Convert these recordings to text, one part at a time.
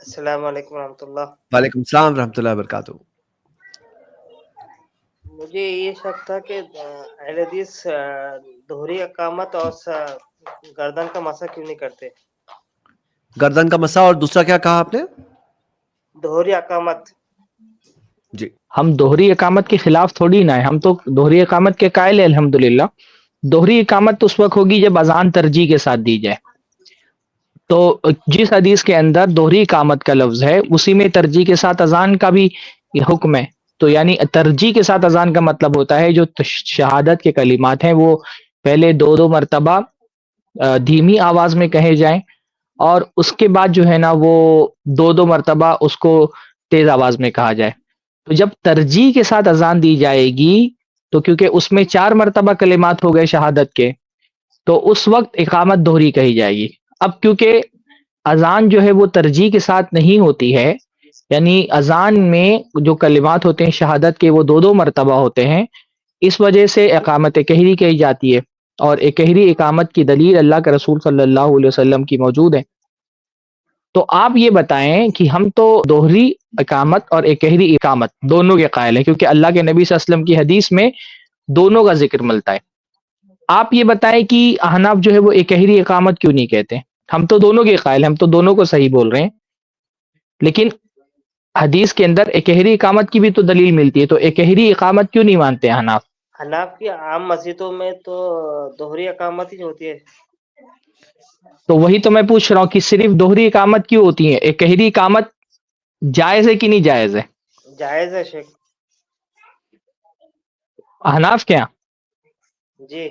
السلام علیکم ورحمۃ اللہ۔ وعلیکم السلام ورحمۃ اللہ وبرکاتہ۔ مجھے یہ شک تھا کہ اہل حدیث دوہری اقامت اور گردن کا مسح کیوں نہیں کرتے؟ گردن کا مسح اور دوسرا کیا کہا آپ نے؟ دوہری اقامت۔ جی، ہم دوہری اقامت کے خلاف تھوڑی نہ ہے، ہم تو دوہری اقامت کے قائل ہیں الحمدللہ۔ دوہری اقامت تو اس وقت ہوگی جب اذان ترجیح کے ساتھ دی جائے۔ تو جس حدیث کے اندر دوہری اقامت کا لفظ ہے اسی میں ترجیح کے ساتھ اذان کا بھی حکم ہے۔ تو یعنی ترجیح کے ساتھ اذان کا مطلب ہوتا ہے جو شہادت کے کلمات ہیں وہ پہلے دو مرتبہ دھیمی آواز میں کہے جائیں، اور اس کے بعد جو ہے نا وہ دو مرتبہ اس کو تیز آواز میں کہا جائے۔ تو جب ترجیح کے ساتھ اذان دی جائے گی تو کیونکہ اس میں 4 مرتبہ کلمات ہو گئے شہادت کے، تو اس وقت اقامت دوہری کہی جائے گی۔ اب کیونکہ اذان جو ہے وہ ترجیح کے ساتھ نہیں ہوتی ہے، یعنی اذان میں جو کلمات ہوتے ہیں شہادت کے وہ دو مرتبہ ہوتے ہیں، اس وجہ سے اقامت کہری کہی جاتی ہے، اور کہری اقامت کی دلیل اللہ کے رسول صلی اللہ علیہ وسلم کی موجود ہے۔ تو آپ یہ بتائیں کہ ہم تو دوہری اقامت اور کہری اقامت دونوں کے قائل ہیں، کیونکہ اللہ کے نبی صلی اللہ علیہ وسلم کی حدیث میں دونوں کا ذکر ملتا ہے۔ آپ یہ بتائیں کہ احناف جو ہے وہ کہری اقامت کیوں نہیں کہتے؟ ہم تو دونوں کے قائل ہیں، ہم تو دونوں کو صحیح بول رہے ہیں، لیکن حدیث کے اندر کہری اقامت کی بھی تو دلیل ملتی ہے، تو کہری اقامت کیوں نہیں مانتے احناف؟ حناف کی عام مسجدوں میں تو دوہری اقامت ہی ہوتی ہے۔ تو وہی تو میں پوچھ رہا ہوں کہ صرف دوہری اقامت کیوں ہوتی ہے؟ کہری اقامت جائز ہے کہ نہیں جائز ہے؟ جائز ہے شیخ احناف کیا جی۔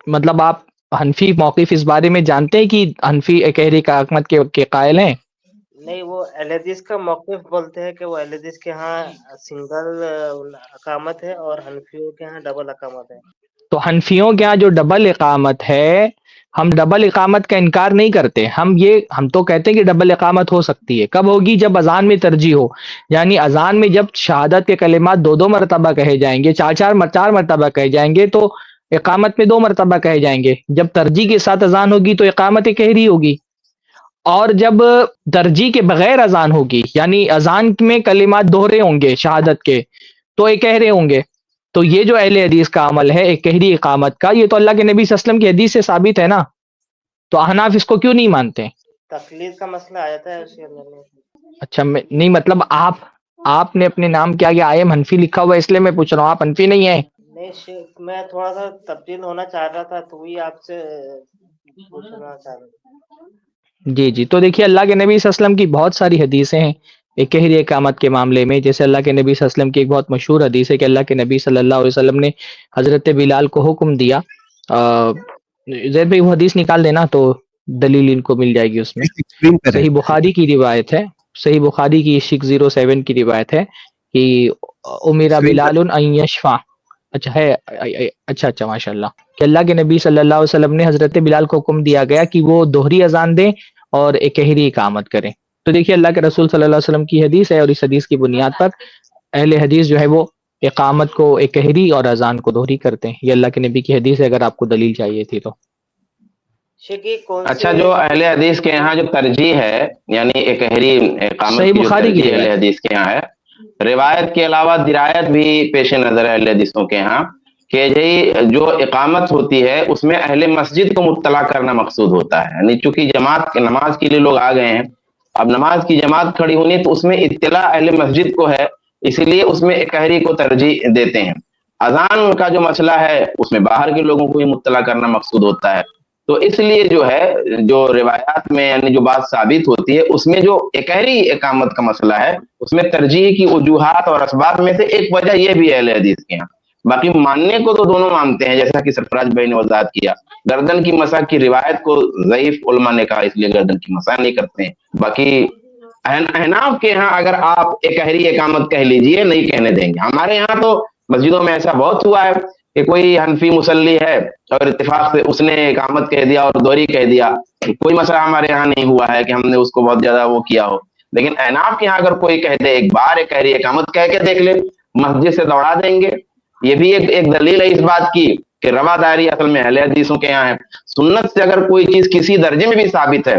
مطلب آپ حنفی موقف اس بارے میں جانتے ہیں کہ حنفی کہری اقامت کے قائل ہیں؟ نہیں، وہ اہل حدیث کا موقف بولتے ہیں کہ وہ اہل حدیث کے ہاں سنگل اقامت ہے اور حنفیوں کے ہاں ڈبل اقامت ہے۔ تو حنفیوں کے ہاں جو ڈبل اقامت ہے، ہم ڈبل اقامت کا انکار نہیں کرتے، ہم تو کہتے ہیں کہ ڈبل اقامت ہو سکتی ہے۔ کب ہوگی؟ جب اذان میں ترجیح ہو، یعنی اذان میں جب شہادت کے کلمات دو مرتبہ کہے جائیں گے، چار مرتبہ کہے جائیں گے، تو اقامت میں 2 مرتبہ کہے جائیں گے۔ جب ترجیح کے ساتھ اذان ہوگی تو اقامت کہری ہوگی، اور جب ترجیح کے بغیر اذان ہوگی یعنی اذان میں کلمات دوہرے ہوں گے شہادت کے تو کہرے ہوں گے۔ تو یہ جو اہل حدیث کا عمل ہے کہری اقامت کا، یہ تو اللہ کے نبی صلی اللہ علیہ وسلم کی حدیث سے ثابت ہے نا، تو احناف اس کو کیوں نہیں مانتے؟ تقلید کا مسئلہ آیا تھا اس کے اندر میں۔ اچھا نہیں، مطلب آپ نے اپنے نام کے آگے آئے حنفی لکھا ہوا ہے، اس لیے میں پوچھ رہا ہوں، آپ حنفی نہیں ہیں؟ نہیں شیخ، میں تھوڑا سا تبدیل ہونا چاہ رہا تھا تو وہی آپ سے پوچھنا چاہ رہا تھا۔ جی، تو دیکھیے اللہ کے نبی صلی اللہ علیہ وسلم کی بہت ساری حدیثیں ہیں کہری اقامت کے معاملے میں۔ جیسے اللہ کے نبی صلی اللہ علیہ وسلم کی ایک بہت مشہور حدیث ہے کہ اللہ کے نبی صلی اللہ علیہ وسلم نے حضرت بلال کو حکم دیا، زید بھائی وہ حدیث نکال دینا تو دلیل ان کو مل جائے گی اس میں۔ صحیح بخاری کی روایت ہے، صحیح بخاری کی 607 کی روایت ہے کہ امیر بلال ان یشفع، اچھا ہے، اچھا ماشاء اللہ، کہ اللہ کے نبی صلی اللہ علیہ وسلم نے حضرت بلال کو حکم دیا گیا کہ وہ دوہری اذان دیں اور کہری اقامت کریں۔ تو دیکھیے اللہ کے رسول صلی اللہ علیہ وسلم کی حدیث ہے، اور اس حدیث کی بنیاد پر اہل حدیث جو ہے وہ اقامت کو کہری اور اذان کو دوہری کرتے ہیں۔ یہ اللہ کے نبی کی حدیث ہے، اگر آپ کو دلیل چاہیے تھی تو۔ اچھا، جو اہل حدیث کے یہاں جو ترجیح ہے یعنی کہری اقامت صحیح کی جو بخاری کی ترجیح اہل روایت حدیث کے یہاں ہے، روایت کے علاوہ درایت بھی پیش نظر ہے اہل حدیثوں کے یہاں کہ جو اقامت ہوتی ہے اس میں اہل مسجد کو مطلع کرنا مقصود ہوتا ہے، یعنی چونکہ جماعت نماز کے لیے لوگ آ گئے ہیں، اب نماز کی جماعت کھڑی ہونی تو اس میں اطلاع اہل مسجد کو ہے، اسی لیے اس میں کہری کو ترجیح دیتے ہیں۔ اذان کا جو مسئلہ ہے اس میں باہر کے لوگوں کو بھی مطلع کرنا مقصود ہوتا ہے، تو اس لیے جو ہے جو روایات میں یعنی جو بات ثابت ہوتی ہے اس میں جو کہری اقامت کا مسئلہ ہے اس میں ترجیح کی وجوہات اور اسباب میں سے ایک وجہ یہ بھی ہے اہل حدیث کے یہاں۔ باقی ماننے کو تو دونوں مانتے ہیں، جیسا کہ سرفراز بھائی نے وضاحت کیا، گردن کی مسح کی روایت کو ضعیف علماء نے کہا اس لیے گردن کی مسح نہیں کرتے ہیں۔ باقی احناف کے ہاں اگر آپ کہری اقامت کہہ لیجئے نہیں کہنے دیں گے۔ ہمارے یہاں تو مسجدوں میں ایسا بہت ہوا ہے کہ کوئی حنفی مصلی ہے اور اتفاق سے اس نے اقامت کہہ دیا اور دوہری کہہ دیا، کوئی مسئلہ ہمارے یہاں نہیں ہوا ہے کہ ہم نے اس کو بہت زیادہ وہ کیا ہو، لیکن احناف کے یہاں اگر کوئی کہہ دے ایک بار کہری اقامت کہہ کے دیکھ لے مسجد سے دوڑا دیں گے۔ یہ بھی ایک دلیل ہے اس بات کی کہ رواداری اصل میں اہل حدیثوں کے یہاں ہے۔ سنت سے اگر کوئی چیز کسی درجے میں بھی ثابت ہے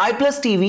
iPlus TV